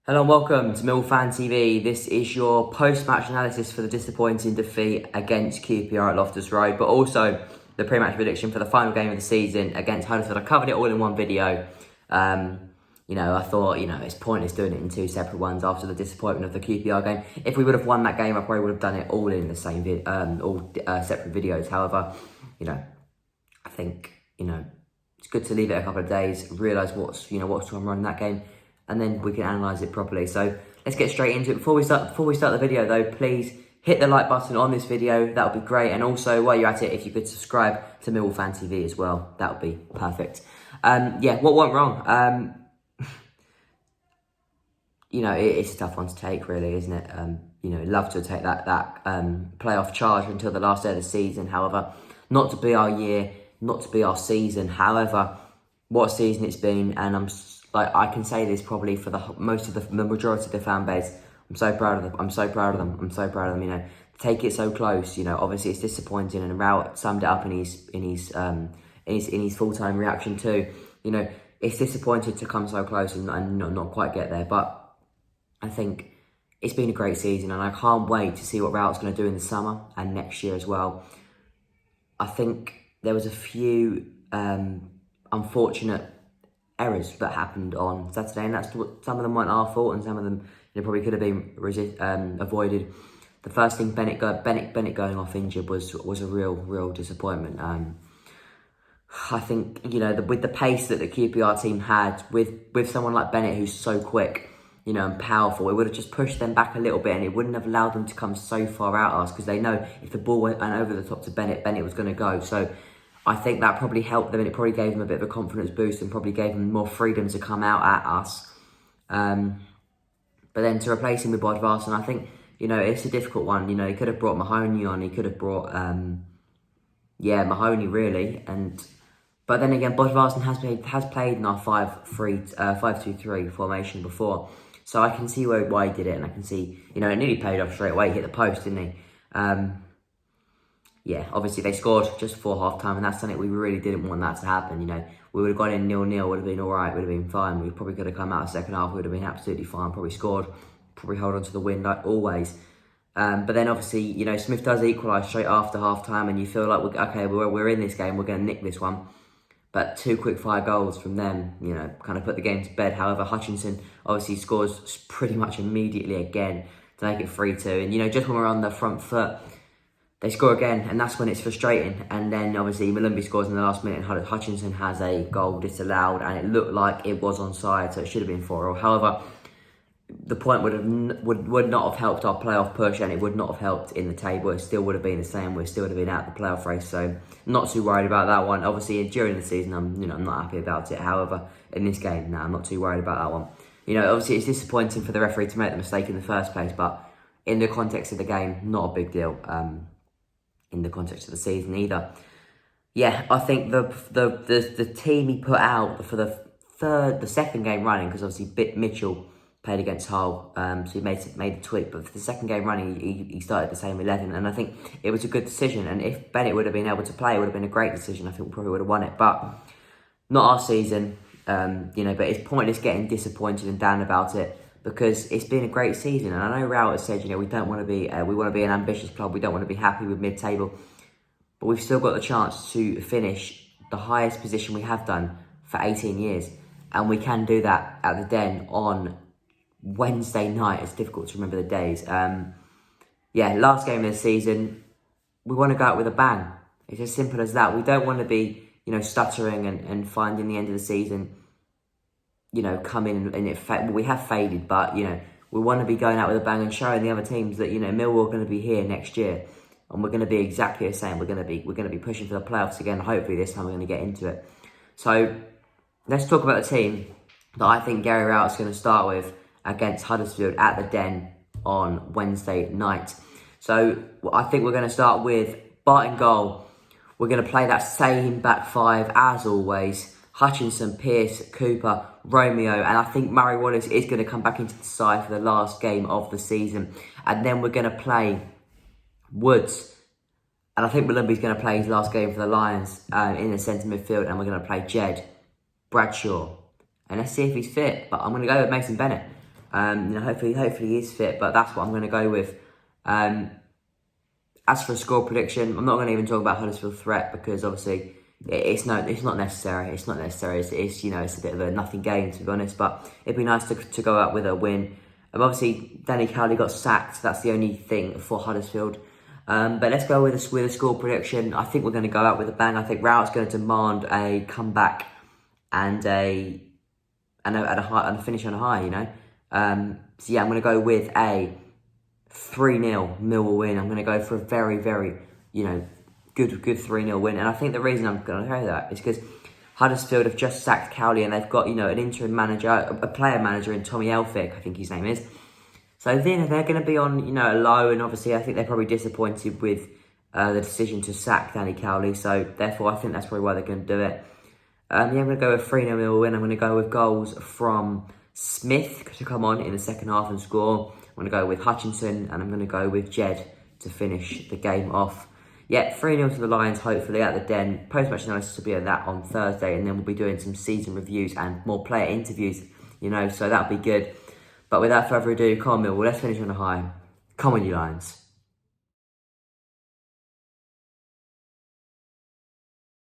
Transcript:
Hello and welcome to Millwall Fan TV. This is your post-match analysis for the disappointing defeat against QPR at Loftus Road, but also the pre-match prediction for the final game of the season against Huddersfield. I covered it all in one video. I thought, it's pointless doing it in two separate ones after the disappointment of the QPR game. If we would have won that game, I probably would have done it all in the same separate videos. However, I think, it's good to leave it a couple of days, realise what's gone wrong in that game, and then we can analyse it properly. So let's get straight into it. Before we start the video though, please hit the like button on this video. That would be great. And also, while you're at it, if you could subscribe to Millwall Fan TV as well, that would be perfect. What went wrong? It's a tough one to take, really, isn't it? Love to take that playoff charge until the last day of the season. However, not to be our year, not to be our season. However, what a season it's been, and I can say this probably for the majority of the fan base. I'm so proud of them. I'm so proud of them. To take it so close. Obviously it's disappointing, and Raul summed it up in his full-time reaction too. It's disappointing to come so close and not quite get there. But I think it's been a great season, and I can't wait to see what Raul's going to do in the summer and next year as well. I think there was a few unfortunate errors that happened on Saturday, and some of them weren't our fault, and some of them probably could have been avoided. The first thing, Bennett going off injured was a real disappointment. I think with the pace that the QPR team had, with someone like Bennett who's so quick, and powerful, it would have just pushed them back a little bit, and it wouldn't have allowed them to come so far out us, because they know if the ball went over the top to Bennett was going to go. So I think that probably helped them, and it probably gave them a bit of a confidence boost and probably gave them more freedom to come out at us. But then to replace him with Bodvarsson, I think, it's a difficult one. He could have brought Mahoney on. He could have brought, Mahoney, really. But then again, Bodvarsson has played in our 5-2-3 formation before. So I can see why he did it, and I can see, it nearly paid off straight away. He hit the post, didn't he? Obviously they scored just before half-time, and that's something we really didn't want that to happen. We would have gone in 0-0, would have been all right, would have been fine. We probably could have come out the second half, would have been absolutely fine, probably scored, probably hold on to the win like always. But then obviously, Smith does equalise straight after half-time, and you feel like, we're in this game, we're going to nick this one. But two quick-fire goals from them, kind of put the game to bed. However, Hutchinson obviously scores pretty much immediately again to make it 3-2. And, just when we're on the front foot, they score again, and that's when it's frustrating. And then, obviously, Malumbi scores in the last minute, and Hutchinson has a goal disallowed, and it looked like it was onside, so it should have been 4-0. However, the point would not have helped our playoff push, and it would not have helped in the table. It still would have been the same. We still would have been out the playoff race, so not too worried about that one. Obviously, during the season, I'm not happy about it. However, in this game, I'm not too worried about that one. Obviously, it's disappointing for the referee to make the mistake in the first place, but in the context of the game, not a big deal. In the context of the season either. I think the team he put out for the second game running, because obviously Mitchell played against Hull, so he made the tweak, but for the second game running, he started the same 11, and I think it was a good decision. And if Bennett would have been able to play, it would have been a great decision. I think we probably would have won it, but not our season. But it's pointless getting disappointed and down about it, because it's been a great season. And I know Raul has said, we don't want to be, we want to be an ambitious club. We don't want to be happy with mid-table, but we've still got the chance to finish the highest position we have done for 18 years, and we can do that at the Den on Wednesday night. It's difficult to remember the days. Last game of the season, we want to go out with a bang. It's as simple as that. We don't want to be, stuttering and finding the end of the season, coming and we have faded, but, we want to be going out with a bang and showing the other teams that, Millwall are going to be here next year, and we're going to be exactly the same. We're going to be pushing for the playoffs again. Hopefully this time we're going to get into it. So let's talk about the team that I think Gary Rowett is going to start with against Huddersfield at the Den on Wednesday night. So I think we're going to start with Bart in goal. We're going to play that same back five as always. Hutchinson, Pearce, Cooper, Romeo, and I think Murray Wallace is going to come back into the side for the last game of the season. And then we're going to play Woods, and I think Malumbi's going to play his last game for the Lions in the centre midfield, and we're going to play Jed, Bradshaw, and let's see if he's fit. But I'm going to go with Mason Bennett. Hopefully he is fit, but that's what I'm going to go with. As for a score prediction, I'm not going to even talk about Huddersfield threat because obviously it's not necessary. It's not necessary. It's a bit of a nothing game, to be honest. But it'd be nice to go out with a win. Obviously Danny Cowley got sacked. So that's the only thing for Huddersfield. But let's go with a score prediction. I think we're going to go out with a bang. I think Rowett's going to demand a comeback and a finish on a high. So yeah, I'm going to go with a 3-0 Millwall win. I'm going to go for a very, very, good 3-0 win. And I think the reason I'm going to say that is because Huddersfield have just sacked Cowley and they've got, an interim manager, a player manager in Tommy Elphick, I think his name is. So then they're going to be on, a low, and obviously I think they're probably disappointed with the decision to sack Danny Cowley. So therefore, I think that's probably why they're going to do it. I'm going to go with 3-0 Millwall win. I'm going to go with goals from Smith to come on in the second half and score. I'm going to go with Hutchinson, and I'm going to go with Jed to finish the game off. Yeah, 3-0 to the Lions, hopefully, at the Den. Post-match analysis will be on that on Thursday, and then we'll be doing some season reviews and more player interviews, so that'll be good. But without further ado, come on, Millwall, let's finish on a high. Come on, you Lions.